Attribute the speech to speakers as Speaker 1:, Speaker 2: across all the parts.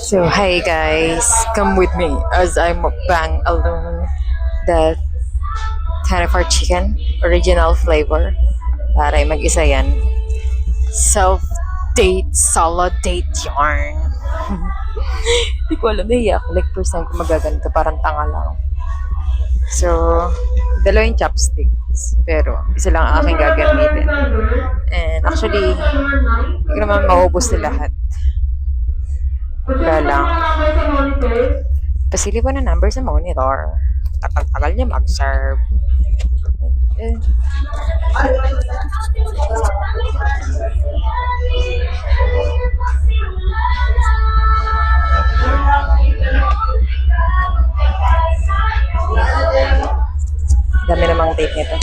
Speaker 1: So, hi guys, come with me as I mukbang alone the 24 chicken original flavor para mag-isa yan. Self-date, solo date yarn. Hindi ko alam, naiyak. Like, first time ko magaganito, parang tanga lang. So, dalawa yung chopsticks. Pero, isa lang ang aking gagamitin. And actually, hindi ko naman maubos na lahat. Wala lang. Pasili ko na number sa monitor. Tagal-tagal niya mag-serve. Eh. Dami namang tape nito.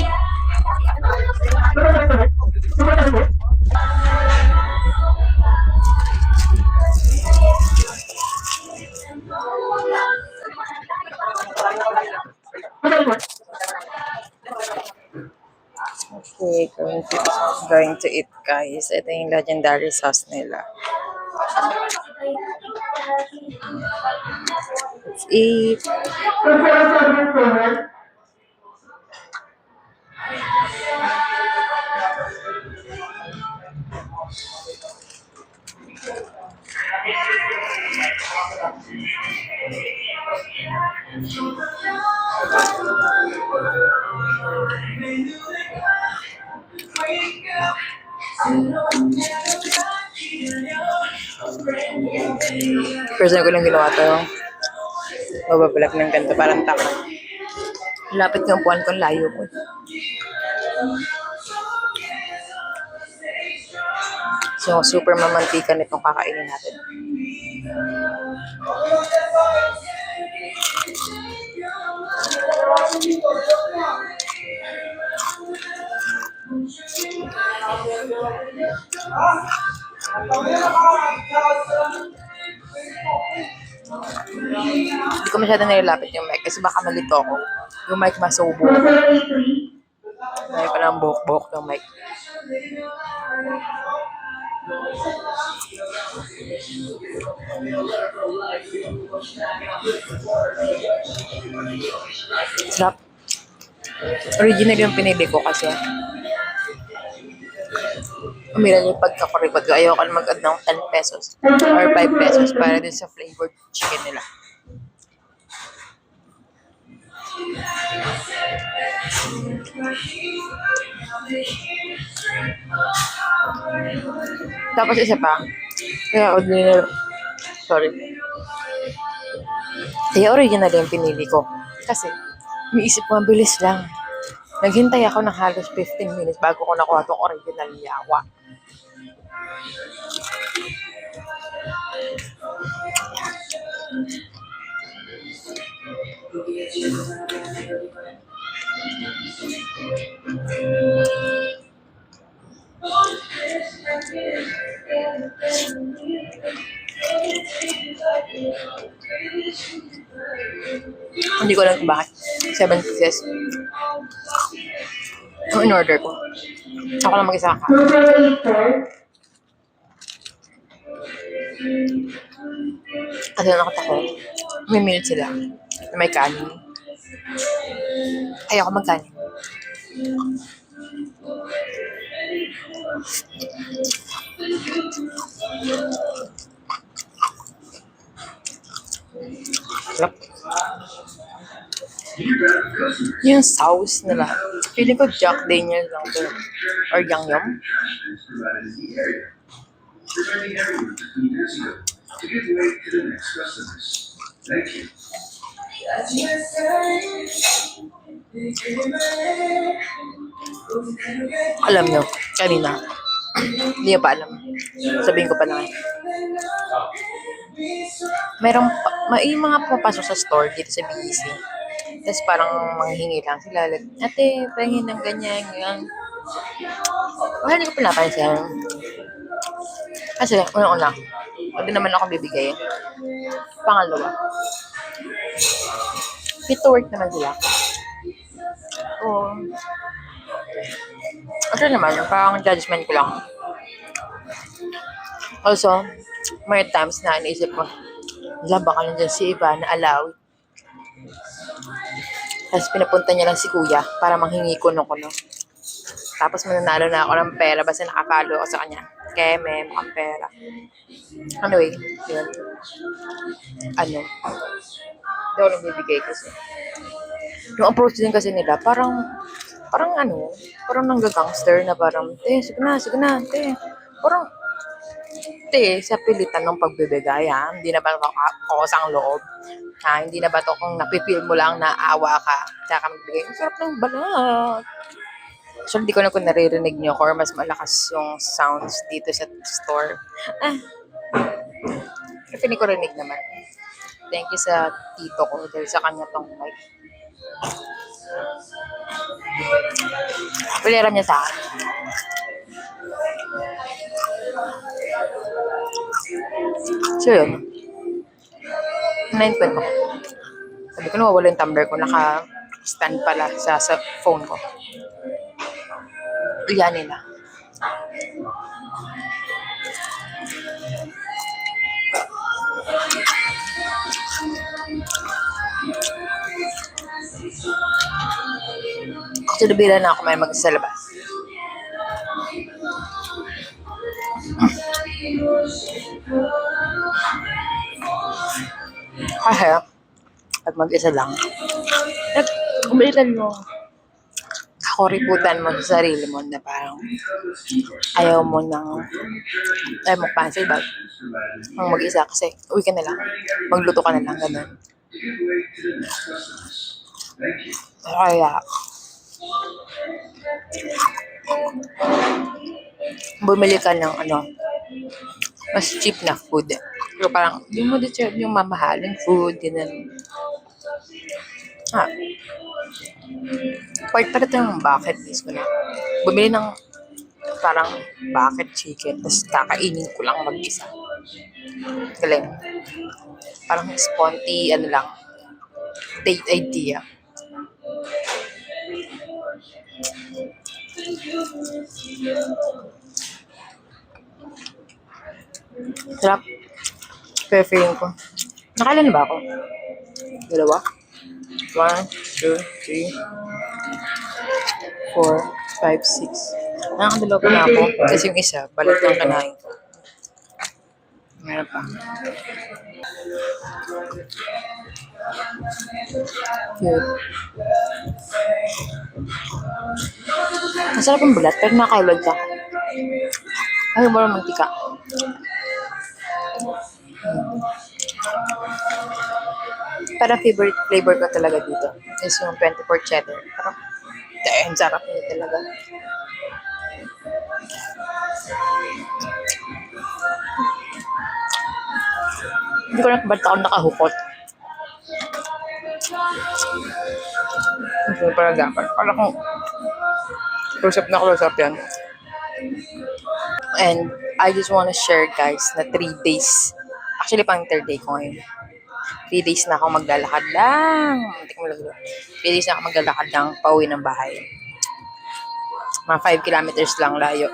Speaker 1: Okay, going to eat guys. Ito yung legendary sauce nila. Let's eat. First time ko lang ginawa to. Mababalag ng ganito, parang tama. Lapit ng puwan ko, layo ko. So, super mamantika nitong kakainin natin. Hindi ko masyado nilalapit yung mic kasi baka malito ako. Yung mic masubo. Dahil pala ang buhok-buhok ng mic. Sarap. Original yung pinili ko kasi umilan yung pagkakuripad ko. Ayoko na mag-add ng 10 pesos or 5 pesos para din sa flavored chicken nila. Tapos isa pa, kaya original yung pinili ko. Kasi, miisip ko, ang bilis lang. Naghintay ako ng halos 15 minutes bago ko nakuha tong original yawa. Hindi ko alam kung bakit. 7 pieces. Yung in-order ko. Ako lang mag-isa ka. Kasi nakatako. May minute sila na may kanin. Ayaw ko magkanin. Sarap. Yung sauce nila. Feeling ko Jack Daniel lang to. Or Yang Yum. Alam nyo, kanina. Hindi nyo pa alam. Sabihin ko pa lang. May mga pumapasok sa store dito sa BEC. Tapos parang manghingi lang sila. Like, ate, pahingin ng ganyan, ganyan. Wala, hindi ko pinapansin. Kasi, unang-una, hindi naman ako bibigay. Pangalawa, fit to work naman sila. Ito naman, parang judgment ko lang. Also, may times na iniisip ko, Wala, baka nandiyan si Ivana Alawi. Tapos pinapunta niya lang si kuya para manghingi kuno-kuno. Tapos mananalo na ako ng pera basta nakapalo ako sa kanya. Kaya may mukhang pera. Anyway, yun. Ano? Hindi ako nagbibigay kasi. Yung approach din kasi nila, parang nanggagangster na parang, sige na, te. Parang, te, sa pilitan ng pagbibigay, ha? Hindi na ba ito kakosang loob? Ha? Hindi na ba ito kung napipil mo lang na awa ka, tsaka magbigay? Ang sarap ng balat. So, hindi ko na kung naririnig nyo or mas malakas yung sounds dito sa store. Pero pinig ko rinig naman. Thank you sa tito ko dahil sa kanya tong mic. Piliran niya sa akin. So, yun. 9.12 ako. Sabi ko nawawala yung tumbler ko. Naka-stand pala sa phone ko. Yan nila. Sinubira na ako may mag-isa sa labas. Kasi, pag mag-isa lang, umilan mo. Kakuriputan mo sa sarili mo na parang ayaw mo cancel ba? Ang mag-isa kasi uwi ka na lang. Magluto ka na lang, ganun. Kaya, bumili ka ng mas cheap na food. Pero parang, hindi mo deserve yung mamahaling food, ganun. Part pala ito yung bucket list ko na. Bumili ng parang bucket chicken, tapos kakainin ko lang mag-isa. Galing. Parang sponty, date idea. Sarap. Pero feeling ko. Nakailan ba ako? 2? 1, 2, 3, 4, 5, 6. Nakakadalawa pa na ako. Kasi yung isa, balat lang kanain ko. Meron pa. Cute. Masarap yung balat, pero nakaulad ka. Ayaw mo ng mantika. Parang favorite flavor ko talaga dito is yung 24 cheddar. Parang, ang sarap niya talaga. Hindi ko na ba't ako nakahukot. Hindi parang dapat. Parang kung close-up yan. And I just wanna share guys na 3 days. Actually, pang third day ko ngayon. 3 days na ako maglalakad lang. 3 days na ako maglalakad lang pauwi ng bahay. Mga 5 kilometers lang layo.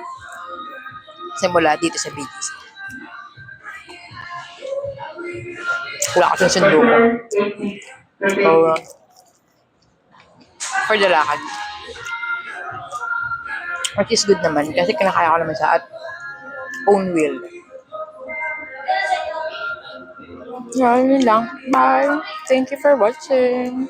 Speaker 1: Simula dito sa BGC. Wala kasing sundo ko. So, for the lakad. Which is good naman kasi kinakaya ko naman sa own will. Yun lang. Bye. Thank you for watching.